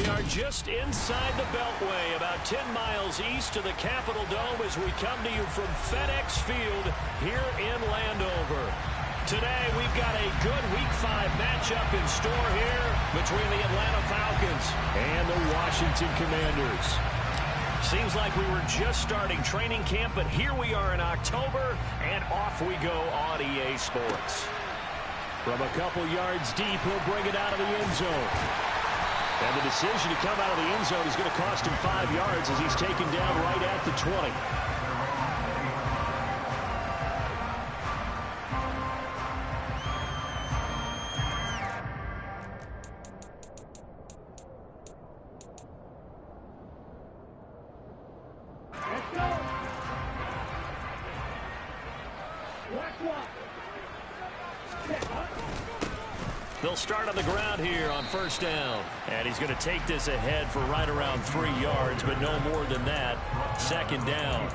are just inside the Beltway, about 10 miles east of the Capitol Dome as we come to you from FedEx Field here in Landover. Today, we've got a good Week 5 matchup in store here between the Atlanta Falcons and the Washington Commanders. Seems like we were just starting training camp, but here we are in October, and off we go on EA Sports. From a couple yards deep, he'll bring it out of the end zone. And the decision to come out of the end zone is going to cost him 5 yards as he's taken down right at the 20. They'll start on the ground here on first down. And he's going to take this ahead for right around 3 yards, but no more than that. Second down.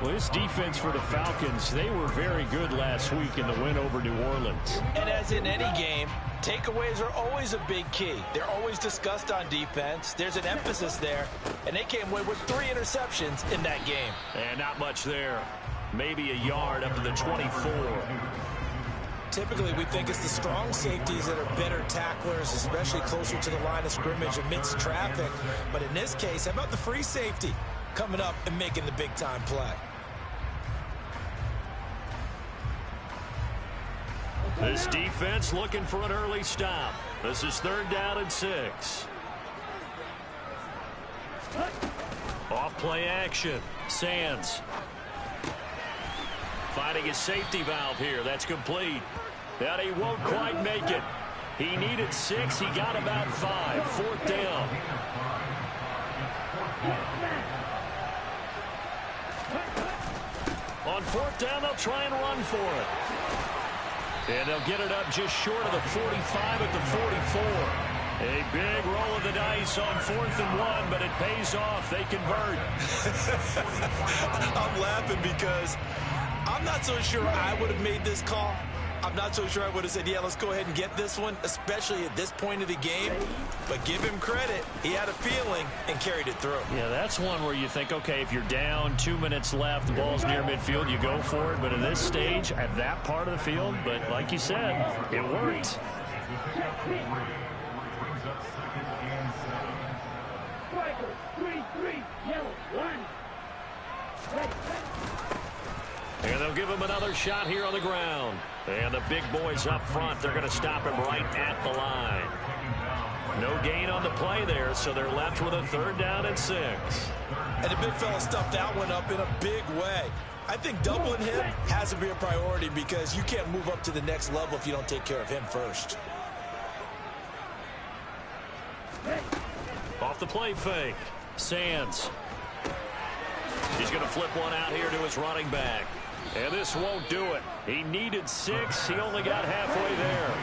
Well, this defense for the Falcons, they were very good last week in the win over New Orleans. And as in any game, takeaways are always a big key. They're always discussed on defense. There's an emphasis there, and they came away with 3 interceptions in that game. And not much there. Maybe a yard up to the 24. Typically, we think it's the strong safeties that are better tacklers, especially closer to the line of scrimmage amidst traffic. But in this case, how about the free safety coming up and making the big-time play? This defense looking for an early stop. This is 3rd down and 6. Off play action. Sands finding his safety valve here. That's complete. And he won't quite make it. He needed 6. He got about 5. 4th down. On 4th down, they'll try and run for it. And they'll get it up just short of the 45 at the 44. A big roll of the dice on 4th and 1, but it pays off. They convert. I'm laughing because I'm not so sure I would have made this call. I'm not so sure I would have said, yeah, let's go ahead and get this one, especially at this point of the game. But give him credit. He had a feeling and carried it through. Yeah, that's one where you think, okay, if you're down, 2 minutes left, the ball's near midfield, you go for it. But at this stage, at that part of the field, but like you said, it worked. And they'll give him another shot here on the ground. And the big boys up front, they're going to stop him right at the line. No gain on the play there, so they're left with a 3rd down and 6. And the big fella stuffed that one up in a big way. I think doubling him has to be a priority because you can't move up to the next level if you don't take care of him first. Off the play fake. Sands. He's going to flip one out here to his running back. And this won't do it. He needed 6. He only got halfway there.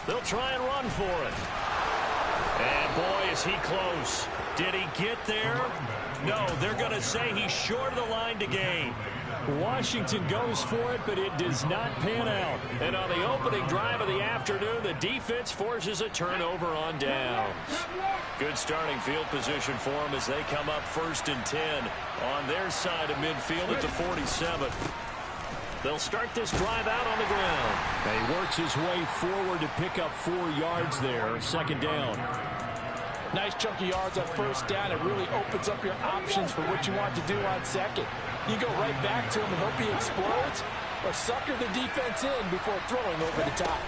They'll try and run for it. And boy, is he close. Did he get there? No, they're going to say he's short of the line to gain. Washington goes for it, but it does not pan out. And on the opening drive of the afternoon, the defense forces a turnover on downs. Good starting field position for them as they come up 1st and 10 on their side of midfield at the 47. They'll start this drive out on the ground. And he works his way forward to pick up 4 yards there. 2nd down. Nice chunky yards on 1st down. It really opens up your options for what you want to do on 2nd. You go right back to him and hope he explodes, or sucker the defense in before throwing over the top.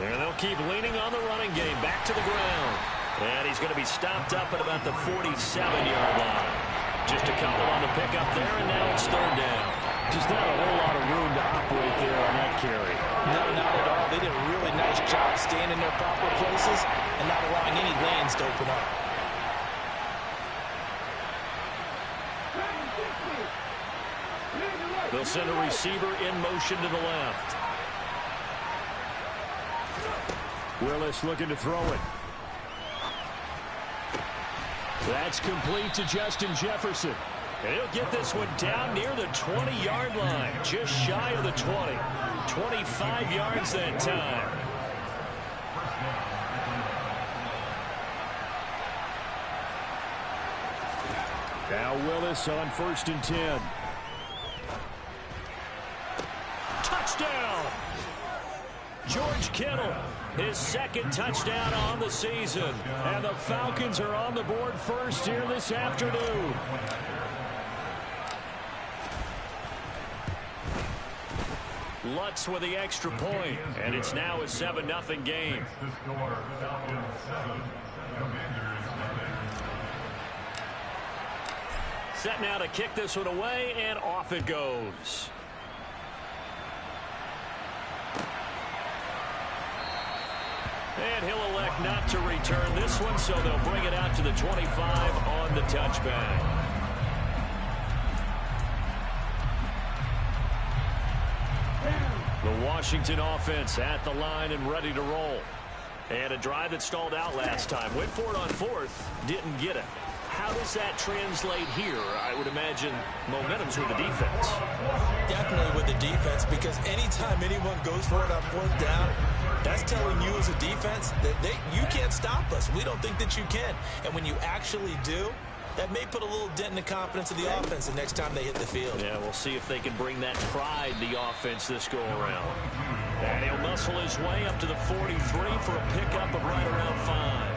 And they'll keep leaning on the running game. Back to the ground. And he's going to be stopped up at about the 47-yard line. Just a couple on the pickup there, and now it's 3rd down. Just not a whole lot of room to operate there on that carry. No, not at all. They did a really nice job staying in their proper places and not allowing any lanes to open up. They'll send a receiver in motion to the left. Willis looking to throw it. That's complete to Justin Jefferson. And he'll get this one down near the 20-yard line, just shy of the 20. 25 yards that time. Now Willis on 1st and 10. Touchdown! George Kittle, his 2nd touchdown on the season. And the Falcons are on the board first here this afternoon. Lutz with the extra point, and it's now a 7-0 game. Set now to kick this one away, and off it goes. And he'll elect not to return this one, so they'll bring it out to the 25 on the touchback. The Washington offense at the line and ready to roll. And a drive that stalled out last time. Went for it on 4th, didn't get it. How does that translate here? I would imagine momentum's with the defense. Definitely with the defense, because anytime anyone goes for it on 4th down, that's telling you as a defense that you can't stop us. We don't think that you can. And when you actually do, that may put a little dent in the confidence of the offense the next time they hit the field. Yeah, we'll see if they can bring that pride, the offense, this go-around. And he'll muscle his way up to the 43 for a pickup of right around 5.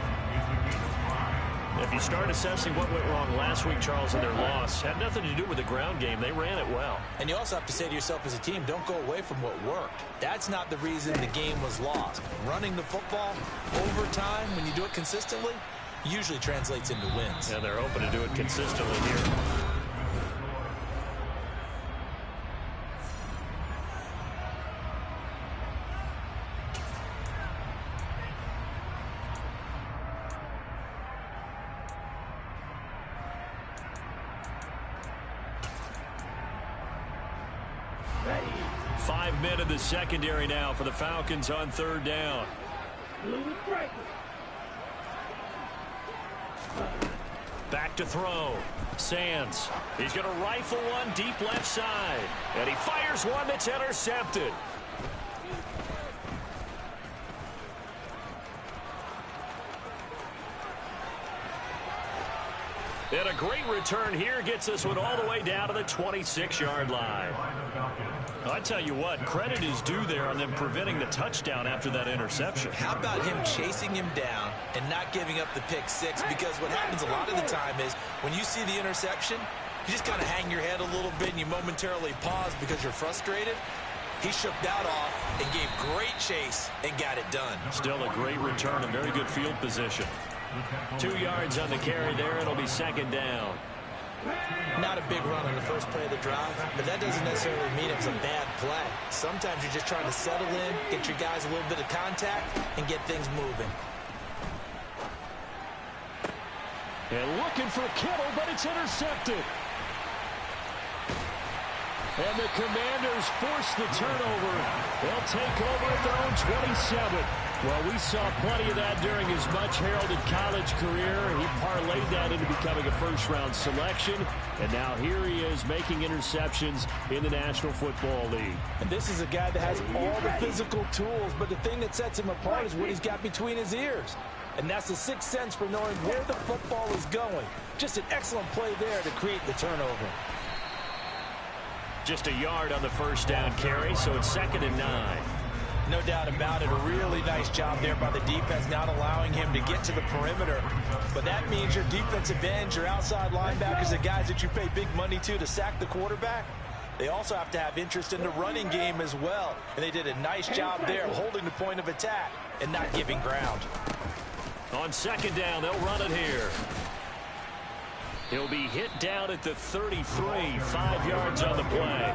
If you start assessing what went wrong last week, Charles, in their loss, had nothing to do with the ground game. They ran it well. And you also have to say to yourself as a team, don't go away from what worked. That's not the reason the game was lost. Running the football over time, when you do it consistently, usually translates into wins. And they're hoping to do it consistently here. Ready. 5 men in the secondary now for the Falcons on 3rd down. Back to throw. Sands. He's going to rifle one deep left side. And he fires one that's intercepted. And a great return here gets this one all the way down to the 26-yard line. I tell you what, credit is due there on them preventing the touchdown after that interception. How about him chasing him down and not giving up the pick 6? Because what happens a lot of the time is when you see the interception, you just kind of hang your head a little bit and you momentarily pause because you're frustrated. He shook that off and gave great chase and got it done. Still a great return and very good field position. 2 yards on the carry there. It'll be 2nd down. Not a big run on the first play of the drive, but that doesn't necessarily mean it was a bad play. Sometimes you're just trying to settle in, get your guys a little bit of contact, and get things moving. And looking for Kittle, but it's intercepted. And the Commanders force the turnover. They'll take over at their own 27. Well, we saw plenty of that during his much-heralded college career. He parlayed that into becoming a first-round selection. And now here he is making interceptions in the National Football League. And this is a guy that has all the physical tools, but the thing that sets him apart is what he's got between his ears. And that's the sixth sense for knowing where the football is going. Just an excellent play there to create the turnover. Just a yard on the first down carry, so it's 2nd and 9. No doubt about it. A really nice job there by the defense, not allowing him to get to the perimeter. But that means your defensive ends, your outside linebackers, the guys that you pay big money to sack the quarterback, they also have to have interest in the running game as well. And they did a nice job there holding the point of attack and not giving ground. On 2nd down, they'll run it here. He'll be hit down at the 33, 5 yards on the play.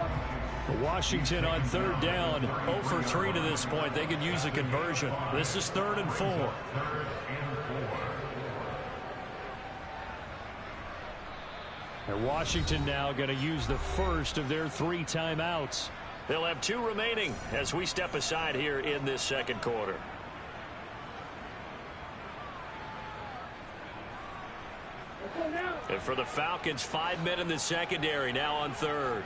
Washington on 3rd down, 0 for 3 to this point. They could use a conversion. This is 3rd and 4. And Washington now going to use the first of their 3 timeouts. They'll have 2 remaining as we step aside here in this second quarter. And for the Falcons, 5 men in the secondary, now on third.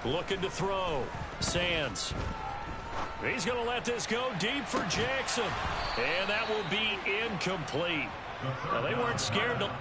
Looking to throw. Sands. He's going to let this go deep for Jackson. And that will be incomplete. Now, they weren't scared to...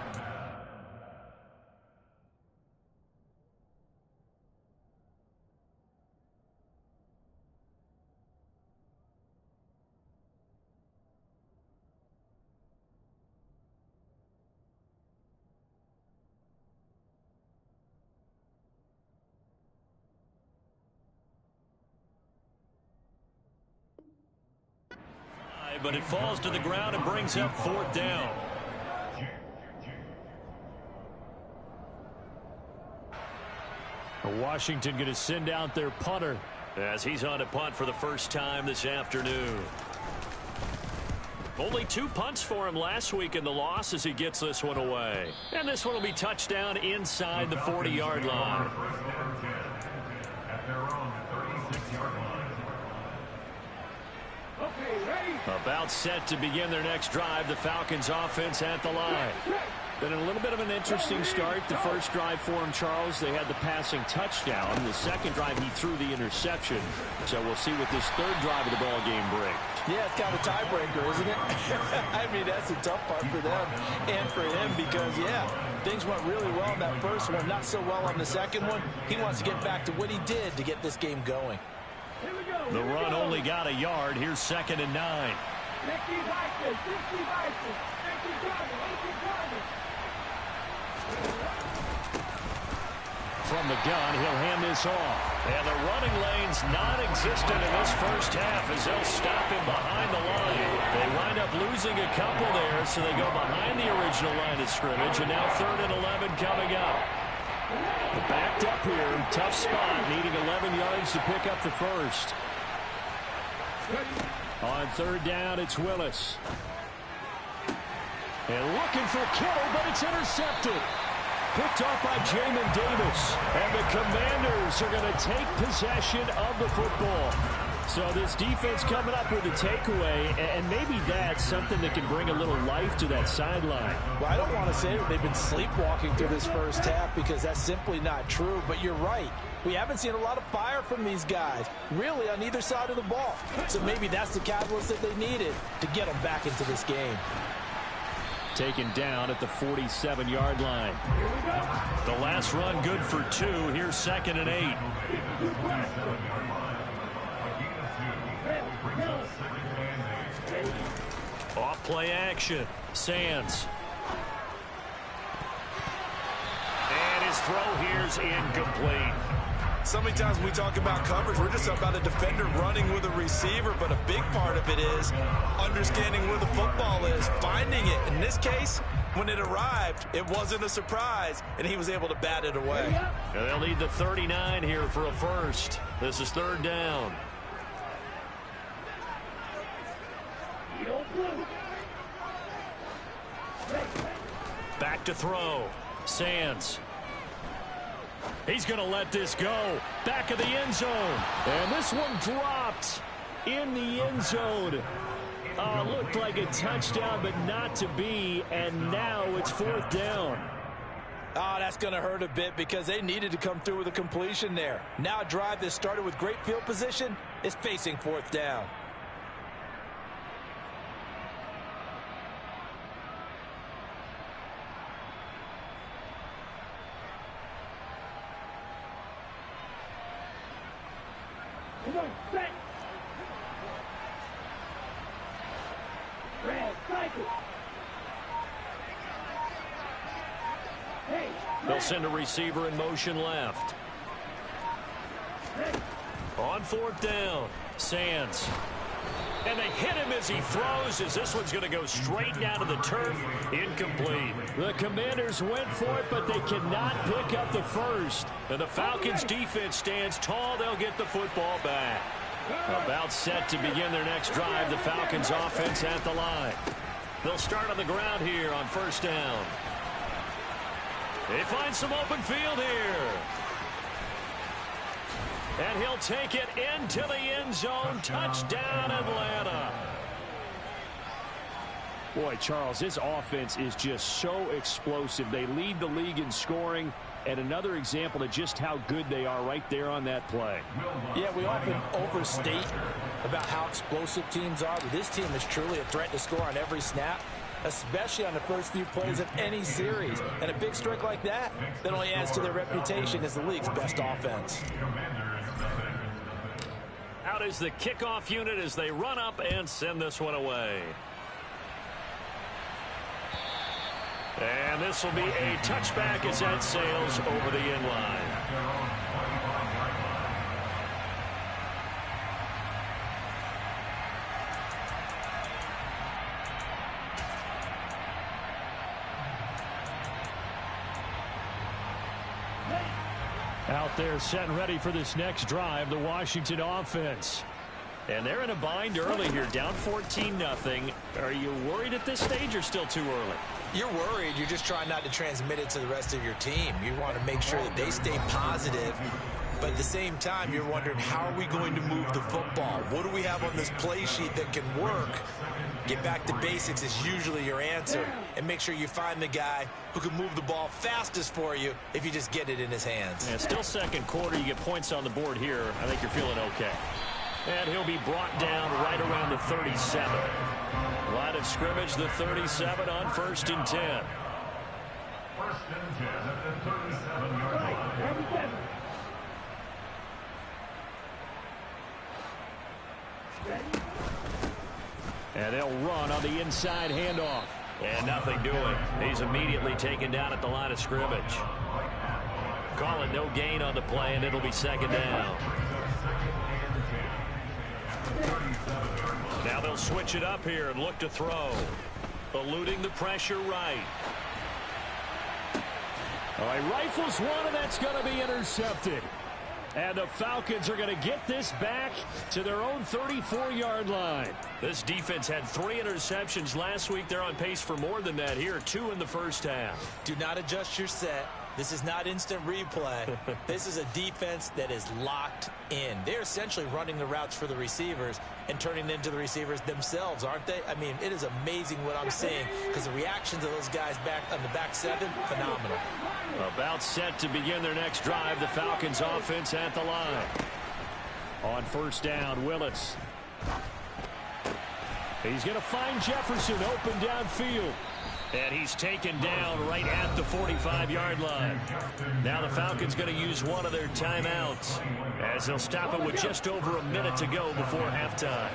But it falls to the ground and brings up fourth down. Washington going to send out their punter as he's on a punt for the first time this afternoon. Only 2 punts for him last week in the loss as he gets this one away. And this one will be touchdown inside the 40-yard line. About set to begin their next drive. The Falcons offense at the line. Been a little bit of an interesting start. The first drive for him, Charles, they had the passing touchdown. The second drive, he threw the interception. So we'll see what this third drive of the ball game brings. Yeah, it's kind of a tiebreaker, isn't it? I mean, that's a tough part for them and for him because, yeah, things went really well in that first one, not so well on the second one. He wants to get back to what he did to get this game going. The run only got a yard. Here's 2nd and 9. From the gun, he'll hand this off. And the running lane's non-existent in this first half as they'll stop him behind the line. They wind up losing a couple there, so they go behind the original line of scrimmage. And now 3rd and 11 coming up. Backed up here, tough spot, needing 11 yards to pick up the first. On 3rd down, it's Willis. And looking for Kittle, but it's intercepted. Picked off by Jamin Davis. And the Commanders are going to take possession of the football. So this defense coming up with a takeaway, and maybe that's something that can bring a little life to that sideline. Well, I don't want to say that they've been sleepwalking through this first half because that's simply not true, but you're right. We haven't seen a lot of fire from these guys, really on either side of the ball. So maybe that's the catalyst that they needed to get them back into this game. Taken down at the 47-yard line. The last run good for 2. Here's 2nd and 8. Off play action. Sands. And his throw here's incomplete. So many times when we talk about coverage, we're just about a defender running with a receiver, but a big part of it is understanding where the football is, finding it. In this case, when it arrived, it wasn't a surprise, and he was able to bat it away. And they'll need the 39 here for a first. This is 3rd down. Back to throw. Sands. He's going to let this go. Back of the end zone. And this one dropped in the end zone. Looked like a touchdown, but not to be. And now it's 4th down. Oh, that's going to hurt a bit because they needed to come through with a completion there. Now a drive that started with great field position is facing 4th down. They'll send a receiver in motion left. On 4th down, Sands. And they hit him as he throws, as this one's going to go straight down to the turf. Incomplete. The Commanders went for it, but they cannot pick up the first. And the Falcons defense stands tall. They'll get the football back. About set to begin their next drive. The Falcons offense at the line. They'll start on the ground here on 1st down. They find some open field here. And he'll take it into the end zone. Touchdown, Atlanta. Boy, Charles, this offense is just so explosive. They lead the league in scoring, and another example of just how good they are right there on that play. Yeah, we often overstate about how explosive teams are, but this team is truly a threat to score on every snap, especially on the first few plays of any series. And a big streak like that only adds to their reputation as the league's best offense. Out is the kickoff unit as they run up and send this one away. And this will be a touchback as that sails over the end line. Out there set and ready for this next drive, the Washington offense. And they're in a bind early here, down 14-0. Are you worried at this stage or still too early? You're worried. You're just trying not to transmit it to the rest of your team. You want to make sure that they stay positive. But at the same time, you're wondering, how are we going to move the football? What do we have on this play sheet that can work? Get back to basics is usually your answer. And make sure you find the guy who can move the ball fastest for you if you just get it in his hands. Yeah, still second quarter. You get points on the board here. I think you're feeling okay. And he'll be brought down right around the 37. Line of scrimmage, the 37 on 1st and 10. 1st and 10 at the 37-yard line. And they'll run on the inside handoff. And nothing doing. He's immediately taken down at the line of scrimmage. Call it no gain on the play, and it'll be 2nd down. Now they'll switch it up here and look to throw. Eluding the pressure right. Oh, he rifles one, and that's going to be intercepted. And the Falcons are going to get this back to their own 34-yard line. This defense had 3 interceptions last week. They're on pace for more than that here, 2 in the first half. Do not adjust your set. This is not instant replay. This is a defense that is locked in. They're essentially running the routes for the receivers and turning them into the receivers themselves, aren't they? I mean, it is amazing what I'm seeing because the reactions of those guys back on the back 7, phenomenal. About set to begin their next drive. The Falcons offense at the line. On 1st down, Willis. He's going to find Jefferson open downfield. And he's taken down right at the 45-yard line. Now the Falcons going to use one of their timeouts as they'll stop it with just over a minute to go before halftime.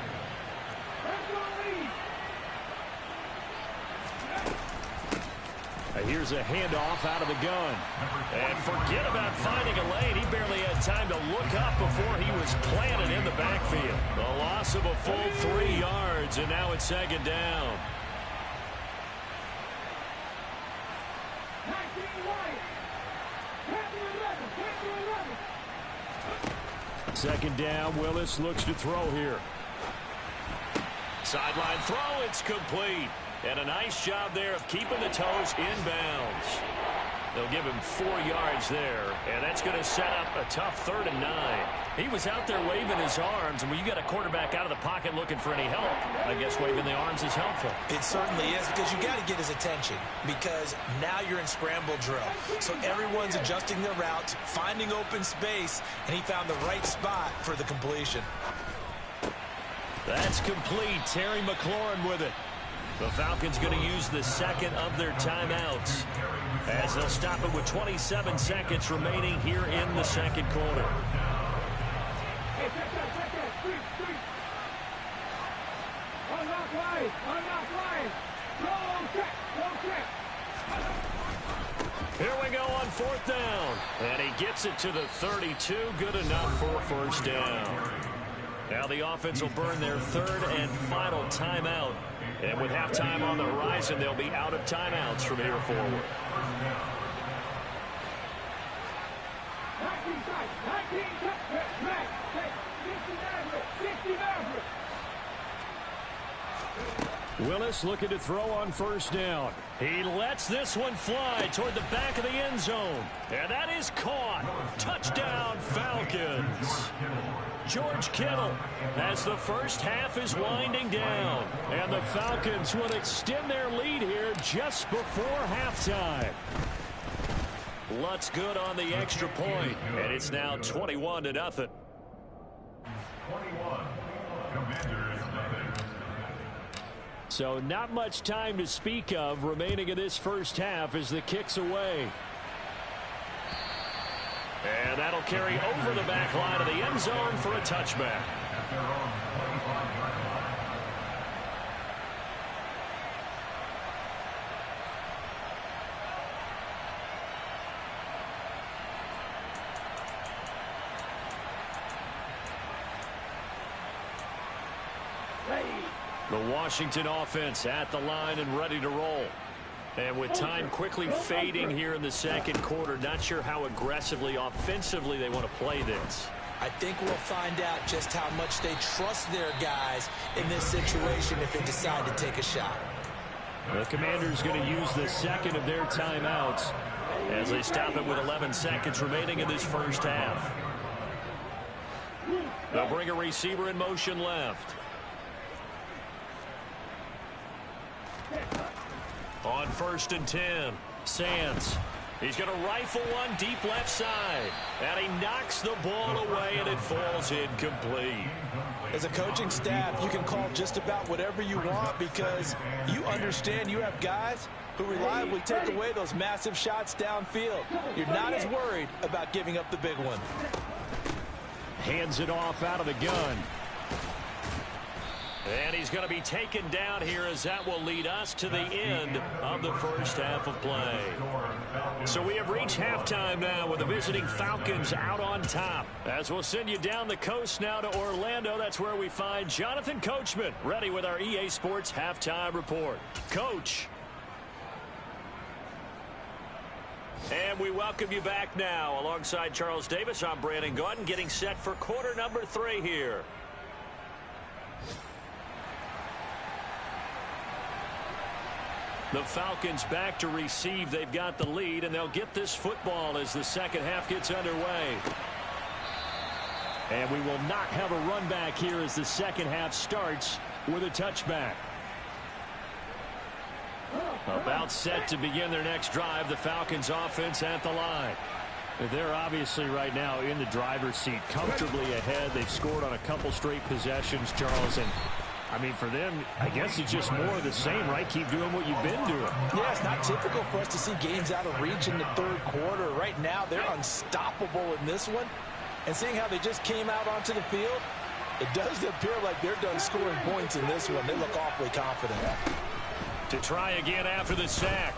Here's a handoff out of the gun. And forget about finding a lane. He barely had time to look up before he was planted in the backfield. The loss of a full 3 yards, and now it's 2nd down. Second down, Willis looks to throw here. Sideline throw, it's complete. And a nice job there of keeping the toes inbounds. They'll give him 4 yards there, and that's going to set up a tough 3rd and 9. He was out there waving his arms, and when you got a quarterback out of the pocket looking for any help, I guess waving the arms is helpful. It certainly is, because you got to get his attention, because now you're in scramble drill. So everyone's adjusting their routes, finding open space, and he found the right spot for the completion. That's complete. Terry McLaurin with it. The Falcons going to use the 2nd of their timeouts as they'll stop it with 27 seconds remaining here in the 2nd quarter. Here we go on 4th down. And he gets it to the 32. Good enough for a 1st down. Now the offense will burn their 3rd and final timeout. And with halftime on the horizon, they'll be out of timeouts from here forward. Willis looking to throw on first down. He lets this one fly toward the back of the end zone. And that is caught. Touchdown, Falcons. George Kittle as the first half is winding down. And the Falcons will extend their lead here just before halftime. Lutz good on the extra point, and it's now 21-0. 21. Commanders nothing. So not much time to speak of remaining in this first half as the kick's away. And that'll carry over the back line of the end zone for a touchback. At their own 25-yard line. The Washington offense at the line and ready to roll. And with time quickly fading here in the second quarter, not sure how aggressively, offensively they want to play this. I think we'll find out just how much they trust their guys in this situation if they decide to take a shot. The Commanders going to use the second of their timeouts as they stop it with 11 seconds remaining in this first half. They'll bring a receiver in motion left. On 1st and 10, Sands. He's going to rifle one deep left side. And he knocks the ball away, and it falls incomplete. As a coaching staff, you can call just about whatever you want because you understand you have guys who reliably take away those massive shots downfield. You're not as worried about giving up the big one. Hands it off out of the gun. And he's going to be taken down here as that will lead us to the end of the first half of play. So we have reached halftime now with the visiting Falcons out on top. As we'll send you down the coast now to Orlando, that's where we find Jonathan Coachman ready with our EA Sports halftime report. Coach. And we welcome you back now. Alongside Charles Davis, I'm Brandon Gaudin getting set for quarter number 3 here. The Falcons back to receive. They've got the lead, and they'll get this football as the second half gets underway. And we will not have a run back here as the second half starts with a touchback. About set to begin their next drive, the Falcons offense at the line. They're obviously right now in the driver's seat, comfortably ahead. They've scored on a couple straight possessions, Charles, and I mean, for them, I guess it's just more of the same, right? Keep doing what you've been doing. Yeah, it's not typical for us to see games out of reach in the third quarter. Right now, they're unstoppable in this one. And seeing how they just came out onto the field, it does appear like they're done scoring points in this one. They look awfully confident. To try again after the sack,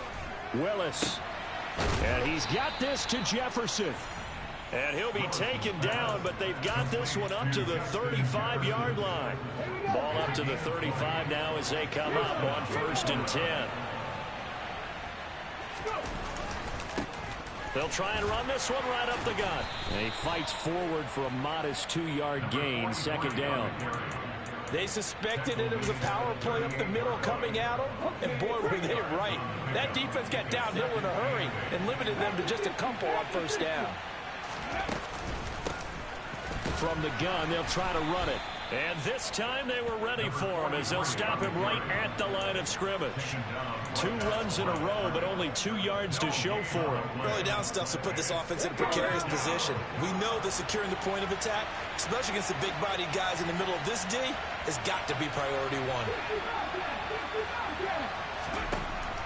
Willis. And he's got this to Jefferson. And he'll be taken down, but they've got this one up to the 35-yard line. Ball up to the 35 now as they come up on 1st and 10. They'll try and run this one right up the gut. And he fights forward for a modest 2-yard gain, second down. They suspected it was a power play up the middle coming at them, and boy, were they right. That defense got downhill in a hurry and limited them to just a couple on first down. From the gun, they'll try to run it. And this time they were ready for him as they'll stop him right at the line of scrimmage. 2 runs in a row, but only 2 yards to show for him. Early down stuff to put this offense in a precarious position. We know that securing the point of attack, especially against the big-bodied guys in the middle of this D, has got to be priority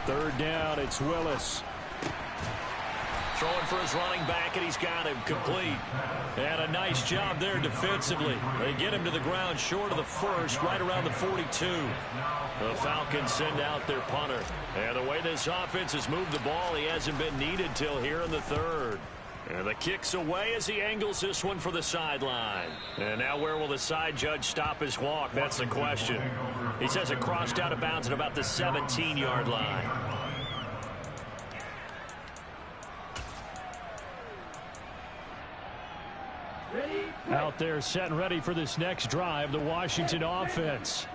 1. 3rd down, it's Willis. Throwing for his running back, and he's got him complete. And a nice job there defensively. They get him to the ground short of the first, right around the 42. The Falcons send out their punter. And the way this offense has moved the ball, he hasn't been needed till here in the 3rd. And the kick's away as he angles this one for the sideline. And now where will the side judge stop his walk? That's the question. He says it crossed out of bounds at about the 17-yard line. Out there set and ready for this next drive, the Washington offense.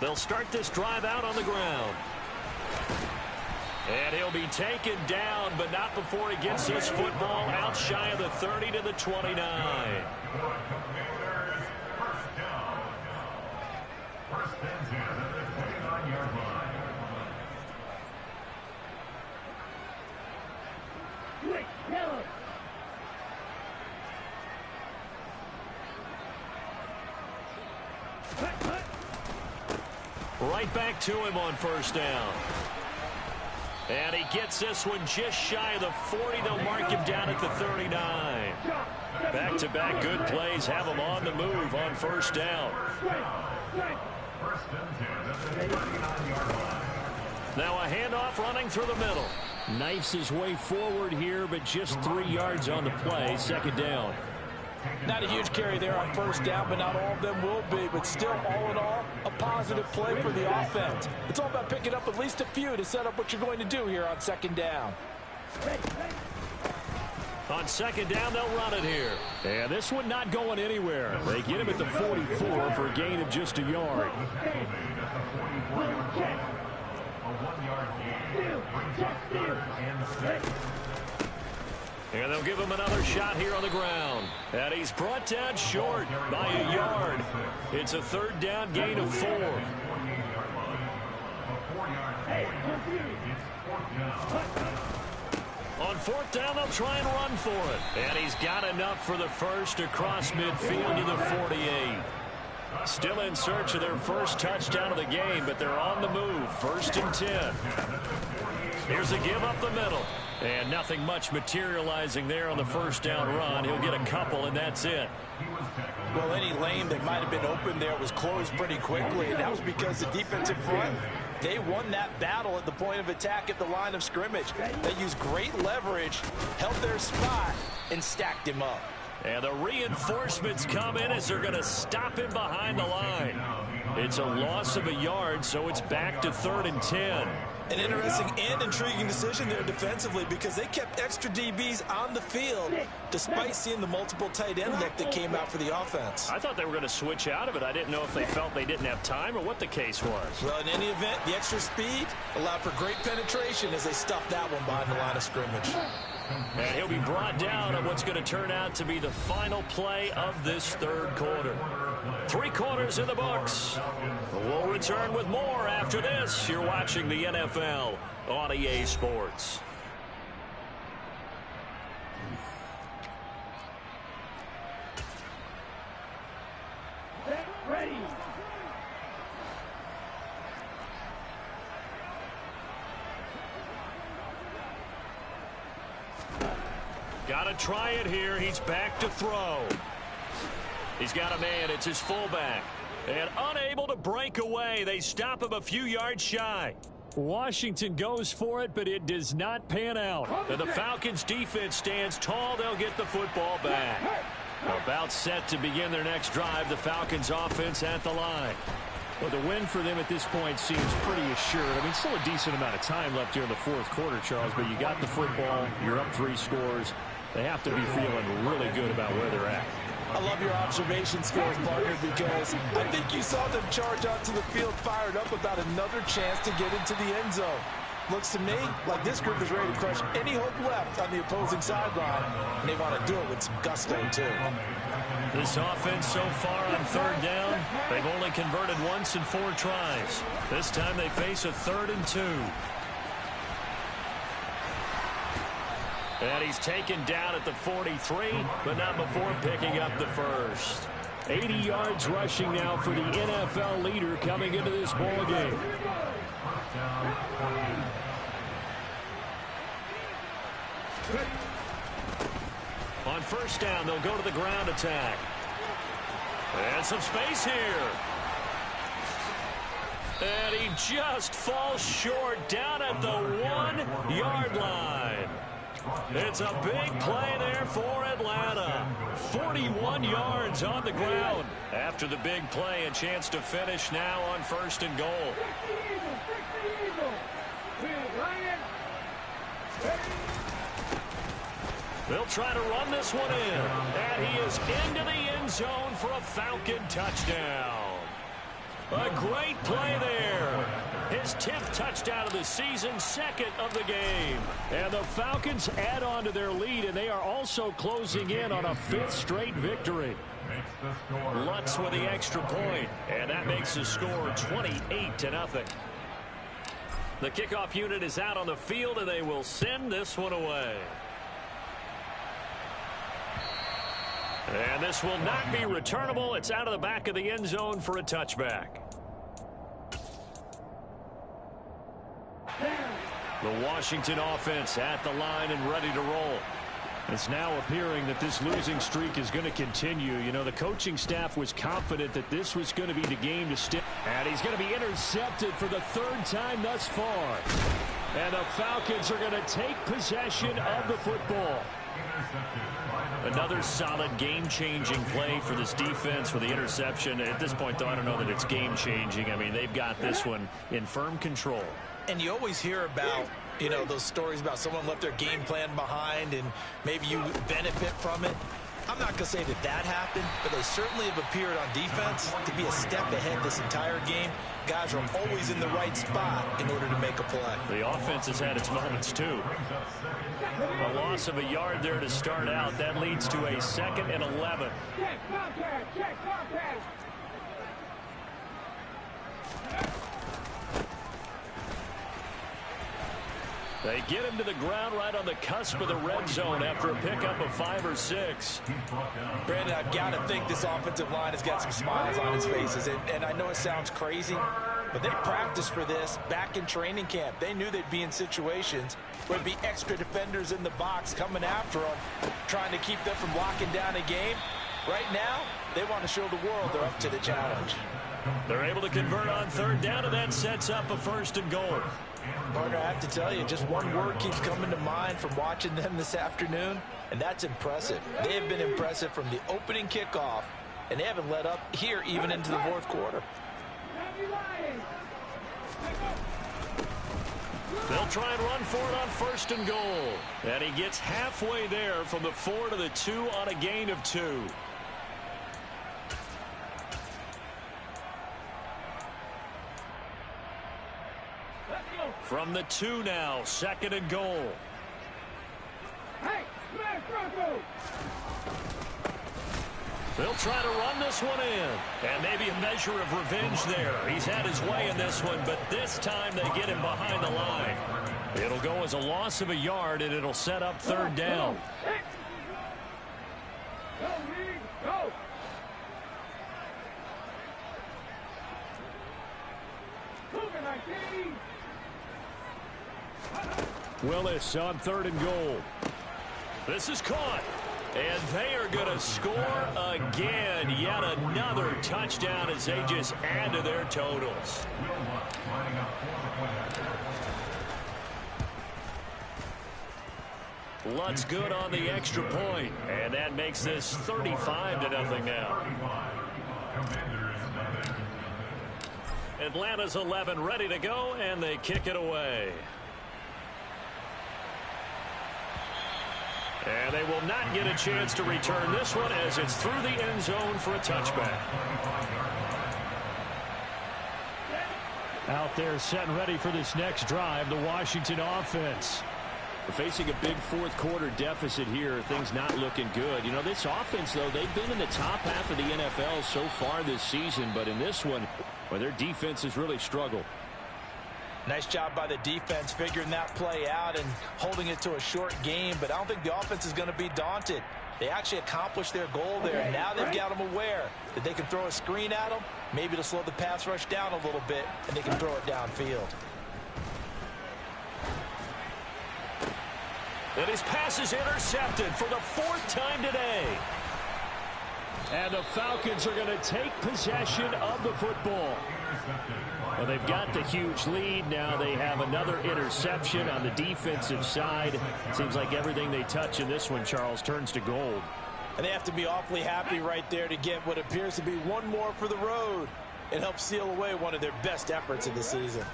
They'll start this drive out on the ground. And he'll be taken down, but not before he gets this football out shy of the 30 to the 29. First and 10 at the 29-yard line. Right back to him on first down. And he gets this one just shy of the 40. They'll mark him down at the 39. Back-to-back good plays have him on the move on first down. First and 10 at the 39-yard line. Now a handoff running through the middle. Knifes his way forward here, but just 3 yards on the play. Second down. Not a huge carry there on first down, but not all of them will be. But still, all in all, a positive play for the offense. It's all about picking up at least a few to set up what you're going to do here on second down. On second down, they'll run it here. And this one not going anywhere. They get him at the 44 for a gain of just a yard. A 1-yard gain brings up 3rd and 6. And they'll give him another shot here on the ground. And he's brought down short by a yard. It's a third down gain of 4. On fourth down, they'll try and run for it. And he's got enough for the first across midfield to the 48. Still in search of their first touchdown of the game, but they're on the move. First and 10. Here's a give up the middle. And nothing much materializing there on the first down run. He'll get a couple, and that's it. Well, any lane that might have been open there was closed pretty quickly, and that was because the defensive front, they won that battle at the point of attack at the line of scrimmage. They used great leverage, held their spot, and stacked him up. And the reinforcements come in as they're going to stop him behind the line. It's a loss of a yard, so it's back to 3rd and 10. An interesting and intriguing decision there defensively because they kept extra DBs on the field despite seeing the multiple tight end look that came out for the offense. I thought they were going to switch out of it. I didn't know if they felt they didn't have time or what the case was. Well, in any event, the extra speed allowed for great penetration as they stuffed that one behind the line of scrimmage. And he'll be brought down on what's going to turn out to be the final play of this third quarter. 3 quarters in the books. We'll return with more after this. You're watching the NFL on EA Sports. Ready. Got to try it here. He's back to throw. He's got a man. It's his fullback. And unable to break away. They stop him a few yards shy. Washington goes for it, but it does not pan out. And the Falcons defense stands tall. They'll get the football back. About set to begin their next drive. The Falcons offense at the line. Well, the win for them at this point seems pretty assured. I mean, still a decent amount of time left here in the fourth quarter, Charles, but you got the football. You're up 3 scores. They have to be feeling really good about where they're at. I love your observation skills, partner, because I think you saw them charge onto the field fired up about another chance to get into the end zone. Looks to me like this group is ready to crush any hope left on the opposing sideline, and they want to do it with some gusto, too. This offense so far on third down, they've only converted once in 4 tries. This time they face a 3rd and 2. And he's taken down at the 43, but not before picking up the first. 80 yards rushing now for the NFL leader coming into this ball game. On first down, they'll go to the ground attack. And some space here. And he just falls short down at the 1-yard line. It's a big play there for Atlanta. 41 yards on the ground. After the big play, a chance to finish now on 1st and goal. They'll try to run this one in. And he is into the end zone for a Falcon touchdown. A great play there. His 10th touchdown of the season, second of the game. And the Falcons add on to their lead, and they are also closing in on a 5th straight victory. Lutz with the extra point, and that makes the score 28-0. The kickoff unit is out on the field, and they will send this one away. And this will not be returnable. It's out of the back of the end zone for a touchback. The Washington offense at the line and ready to roll. It's now appearing that this losing streak is going to continue. You know, the coaching staff was confident that this was going to be the game to stick. And he's going to be intercepted for the 3rd time thus far. And the Falcons are going to take possession of the football. Another solid game-changing play for this defense for the interception. At this point, though, I don't know that it's game-changing. I mean, they've got this one in firm control. And you always hear about, you know, those stories about someone left their game plan behind and maybe you benefit from it. I'm not going to say that that happened, but they certainly have appeared on defense to be a step ahead this entire game. Guys are always in the right spot in order to make a play. The offense has had its moments, too. A loss of a yard there to start out. That leads to a 2nd and 11. They get him to the ground right on the cusp of the red zone after a pickup of 5 or 6. Brandon, I've got to think this offensive line has got some smiles on its faces. And I know it sounds crazy, but they practiced for this back in training camp. They knew they'd be in situations where there'd be extra defenders in the box coming after them, trying to keep them from locking down a game. Right now, they want to show the world they're up to the challenge. They're able to convert on 3rd down, and that sets up a 1st and goal. Partner, I have to tell you, just one word keeps coming to mind from watching them this afternoon, and that's impressive. They have been impressive from the opening kickoff, and they haven't let up here even into the 4th quarter. They'll try and run for it on 1st and goal. And he gets halfway there from the 4 to the 2 on a gain of 2. From the 2 now, 2nd and goal. They'll try to run this one in. And maybe a measure of revenge there. He's had his way in this one, but this time they get him behind the line. It'll go as a loss of a yard, and it'll set up 3rd down. Willis on 3rd and goal. This is caught. And they are going to score again. Yet another touchdown as they just add to their totals. Lutz good on the extra point. And that makes this 35-0 now. Atlanta's 11 ready to go, and they kick it away. And they will not get a chance to return this one as it's through the end zone for a touchback. Out there set and ready for this next drive, the Washington offense. We're facing a big 4th quarter deficit here. Things not looking good. You know, this offense, though, they've been in the top half of the NFL so far this season. But in this one, well, their defense has really struggled. Nice job by the defense figuring that play out and holding it to a short game, but I don't think the offense is going to be daunted. They actually accomplished their goal there, and now they've got them aware that they can throw a screen at them, maybe to slow the pass rush down a little bit, and they can throw it downfield. And his pass is intercepted for the 4th time today. And the Falcons are going to take possession of the football. Well, they've got the huge lead. Now they have another interception on the defensive side. Seems like everything they touch in this one, Charles, turns to gold. And they have to be awfully happy right there to get what appears to be one more for the road. It helps seal away one of their best efforts of the season.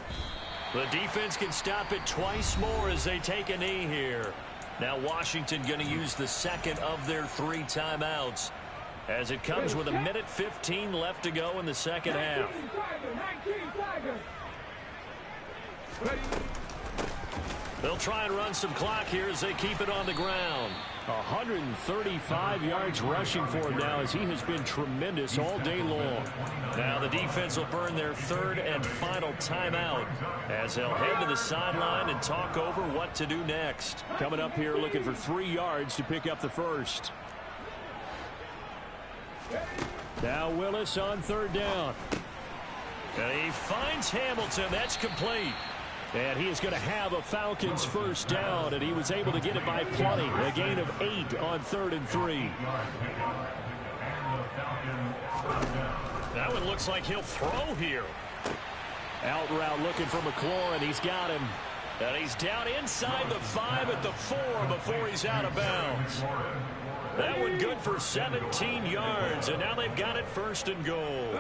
The defense can stop it twice more as they take a knee here. Now Washington going to use the second of their 3 timeouts as it comes with 1:15 left to go in the second half. They'll try and run some clock here as they keep it on the ground. 135 yards rushing for him now as he has been tremendous all day long. Now the defense will burn their 3rd and final timeout as they'll head to the sideline and talk over what to do next. Coming up here looking for 3 yards to pick up the first. Now Willis on 3rd down. And he finds Hamilton. That's complete. And he is going to have a Falcons first down, and he was able to get it by plenty. A gain of 8 on 3rd and 3. That one looks like he'll throw here. Out route looking for McLaurin. He's got him. And he's down inside the 5 at the 4 before he's out of bounds. That one good for 17 yards, and now they've got it 1st and goal.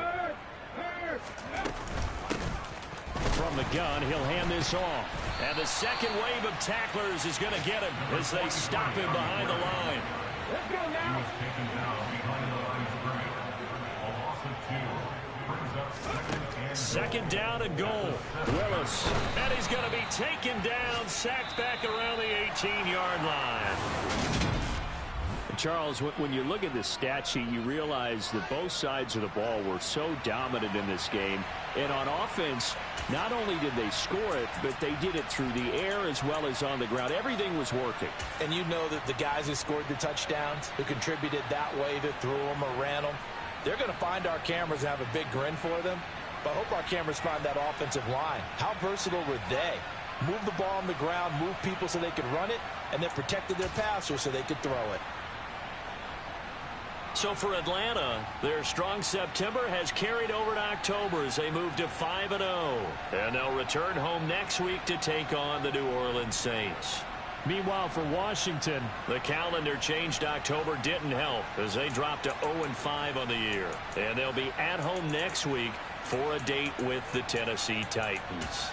From the gun, he'll hand this off. And the second wave of tacklers is going to get him as they stop him behind the line. Let's go now. 2nd down and goal. Willis. And he's going to be taken down, sacked back around the 18-yard line. Charles, when you look at the stat sheet, you realize that both sides of the ball were so dominant in this game. And on offense, not only did they score it, but they did it through the air as well as on the ground. Everything was working. And you know that the guys who scored the touchdowns, who contributed that way, that threw them or ran them, they're going to find our cameras and have a big grin for them. But I hope our cameras find that offensive line. How versatile were they? Move the ball on the ground, move people so they could run it, and then protected their passers so they could throw it. So for Atlanta, their strong September has carried over to October as they move to 5-0. And they'll return home next week to take on the New Orleans Saints. Meanwhile, for Washington, the calendar changed. October didn't help as they dropped to 0-5 on the year. And they'll be at home next week for a date with the Tennessee Titans.